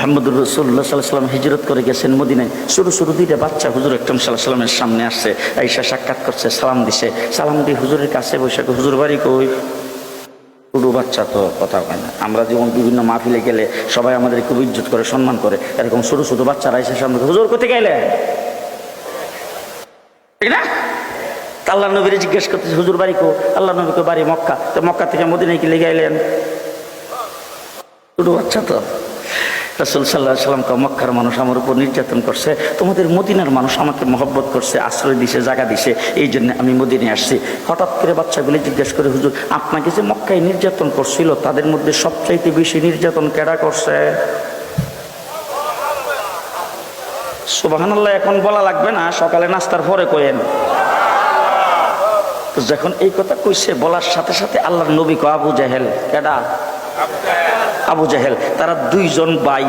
মুহাম্মদুর রাসূলুল্লাহ সাল্লাল্লাহু আলাইহি ওয়াসাল্লাম হিজরত করে গেছেন মদিনায়। ছোট ছোট দুইটা বাচ্চা হুজুর আকরাম সাল্লাল্লাহু আলাইহি ওয়াসাল্লামের সামনে আসছে, আয়েশা সাক্ষাৎ করছে, সালাম দিছে। সালাম দিয়ে হুজুরের কাছে বসে হুজুর বাড়ি কই? ছোট বাচ্চা তো কথা কয় না। আমরা যেমন বিভিন্ন মাহফিলে গেলে সবাই আমাদের খুব ইজ্জত করে, সম্মান করে, এরকম ছোট ছোট বাচ্চারা এসে সামনে হুজুর কোথায় গেলে, ঠিক না? আল্লাহ নবীরে জিজ্ঞেস করতেছে হুজুর বাড়ি কো? আল্লাহ নবীকে বাড়ি মক্কা। তো মক্কা থেকে মদিনায় কি লেগে এলেন? ছোট বাচ্চা তো। রাসূল সাল্লাল্লাহু আলাইহি ওয়াসাল্লাম মক্কার মানুষ আমার উপর নির্যাতন করছে, তোমাদের মদিনার মানুষ আমাকে মহব্বত করছে, আশ্রয় দিছে, জায়গা দিছে, এই জন্য আমি মদিনায় আসছি। হঠাৎ করে বাচ্চাগুলি জিজ্ঞেস করে হুজুর আপনাকে যে মক্কায় নির্যাতন করছিল তাদের মধ্যে সবচাইতে বেশি নির্যাতন কেডা করছে? সুবহানাল্লাহ এখন বলা লাগবে না, সকালে নাস্তার পরে কইেন। তো যখন এই কথা কইছে বলার সাথে সাথে আল্লাহর নবী কয় আবু জাহেল। কেডা? আবু জাহেল। তারা দুইজন ভাই।